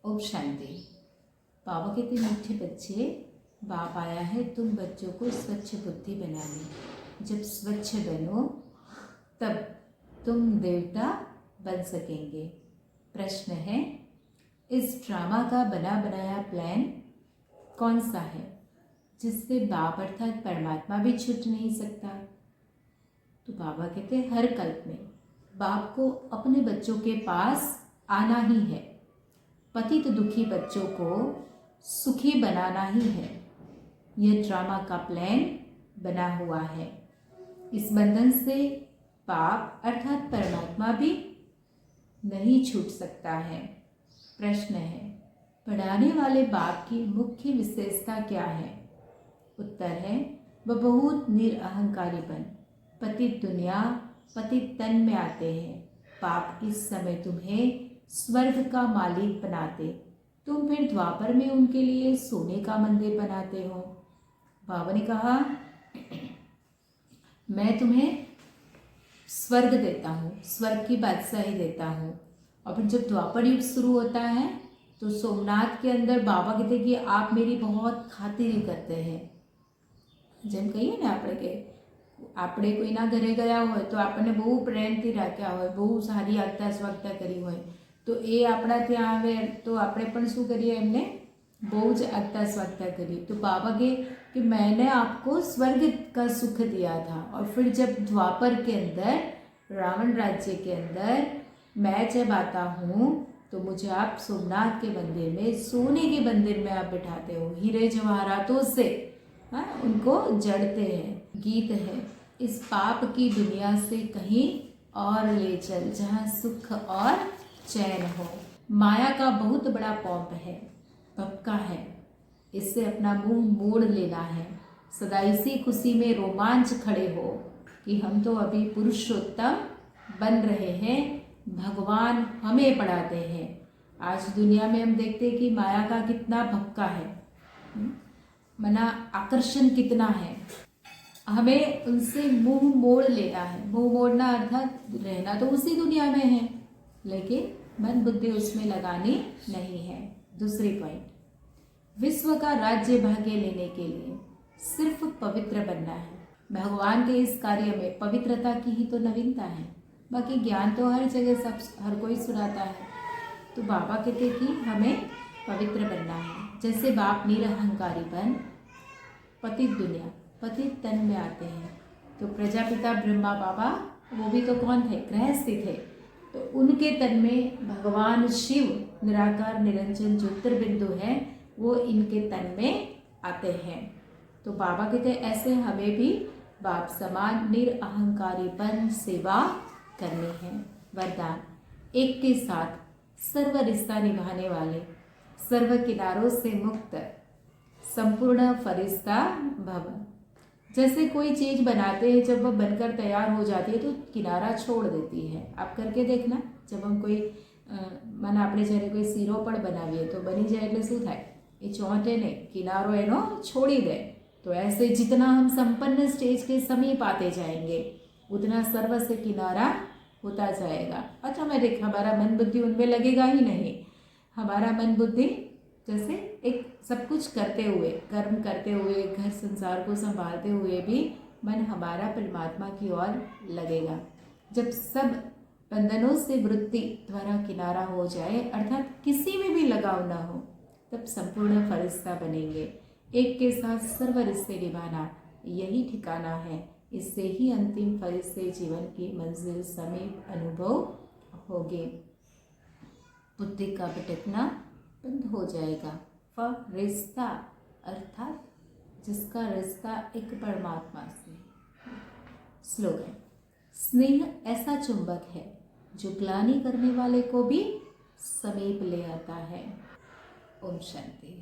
ओम शांति। बाबा कहते मीठे बच्चे, बाप आया है तुम बच्चों को स्वच्छ बुद्धि बनाने। जब स्वच्छ बनो तब तुम देवता बन सकेंगे। प्रश्न है, इस ड्रामा का बना बनाया प्लान कौन सा है जिससे बाप अर्थात परमात्मा भी छूट नहीं सकता? तो बाबा कहते हैं हर कल्प में बाप को अपने बच्चों के पास आना ही है। पतित दुखी बच्चों को सुखी बनाना ही है। यह ड्रामा का प्लान बना हुआ है। इस बंधन से बाप अर्थात परमात्मा भी नहीं छूट सकता है। प्रश्न है, पढ़ाने वाले बाप की मुख्य विशेषता क्या है? उत्तर है, वह बहुत निरअहंकारीपन, पतित दुनिया पतित तन में आते हैं। बाप इस समय तुम्हें स्वर्ग का मालिक बनाते, तुम फिर द्वापर में उनके लिए सोने का मंदिर बनाते हो। बाबा ने कहा, मैं तुम्हें स्वर्ग देता हूँ, स्वर्ग की बादशाही देता हूँ। और फिर जब द्वापर युग शुरू होता है तो सोमनाथ के अंदर बाबा कहते कि आप मेरी बहुत खातिरी करते हैं। જેમ કહીએ ને આપણે કોઈના ઘરે ગયા હોય તો આપણને બહુ પ્રેમથી રાખ્યા હોય, બહુ સારી આગતા સ્વાગતા કરી હોય, તો એ આપણા ત્યાં આવે તો આપણે પણ શું કરીએ, એમને બહુ જ આગતા સ્વાગતા કરીએ। तो बाबा के कि मैंने आपको स्वर्ग का सुख दिया था, और फिर जब द्वापर के अंदर रावण राज्य के अंदर मैं जब आता हूँ तो मुझे आप सोमनाथ के मंदिर में, सोने के मंदिर में आप बिठाते हो, हीरे जवाहरातों से उनको जड़ते हैं। गीत है, इस पाप की दुनिया से कहीं और ले चल जहाँ सुख और चैन हो। माया का बहुत बड़ा पॉम्प है, पक्का है, इससे अपना मुंह मोड़ लेना है। सदा इसी खुशी में रोमांच खड़े हो कि हम तो अभी पुरुषोत्तम बन रहे हैं, भगवान हमें पढ़ाते हैं। आज दुनिया में हम देखते हैं कि माया का कितना भक्का है, मना आकर्षण कितना है। हमें उनसे मुंह मोड़ लेना है। मुंह मोड़ना अर्थात रहना तो उसी दुनिया में है, लेकिन मन बुद्धि उसमें लगानी नहीं है। दूसरी पॉइंट, विश्व का राज्य भाग्य लेने के लिए सिर्फ पवित्र बनना है। भगवान के इस कार्य में पवित्रता की ही तो नवीनता है। बाकी ज्ञान तो हर जगह सब हर कोई सुनाता है। तो बाबा कहते कि हमें पवित्र बनना है। जैसे बाप निरअहंकारी बन पतित दुनिया पतित तन में आते हैं, तो प्रजापिता ब्रह्मा बाबा वो भी तो कौन थे, गृहस्थी थे, तो उनके तन में भगवान शिव निराकार निरंजन ज्योतिर्बिंदु है, वो इनके तन में आते हैं। तो बाबा कहते हैं ऐसे हमें भी बाप समान निरअहंकारीपन सेवा करनी है। वरदान, एक के साथ सर्व रिश्ता निभाने वाले, सर्व किनारों से मुक्त, संपूर्ण फरिश्ता भव। जैसे कोई चीज़ बनाते हैं, जब वह बनकर तैयार हो जाती है तो किनारा छोड़ देती है। आप करके देखना, जब हम कोई मन આપણે જ્યારે કોઈ શીરો પણ બનાવીએ તો બની જાય એટલે શું થાય, એ ચોંટે નહીં, કિનારો એનો છોડી દે। तो ऐसे जितना हम संपन्न स्टेज के समीप आते जाएंगे उतना सर्व से किनारा होता जाएगा। ऑटोमेटिक हमारा मन बुद्धि उनमें लगेगा ही नहीं। हमारा मन बुद्धि जैसे एक सब कुछ करते हुए, कर्म करते हुए, घर संसार को संभालते हुए भी मन हमारा परमात्मा की ओर लगेगा। जब सब बंधनों से वृत्ति द्वारा किनारा हो जाए, अर्थात किसी में भी लगाव ना हो, तब संपूर्ण फरिश्ता बनेंगे। एक के साथ सर्व रिश्ते निभाना, यही ठिकाना है। इससे ही अंतिम फरिश्ते जीवन की मंजिल समीप अनुभव होगे। बुद्धि का भटकना बंद हो जाएगा। फरिश्ता अर्थात जिसका रिश्ता एक परमात्मा से। स्लोगन, स्नेह ऐसा चुंबक है जो ग्लानि करने वाले को भी समीप ले आता है। ओम शांति।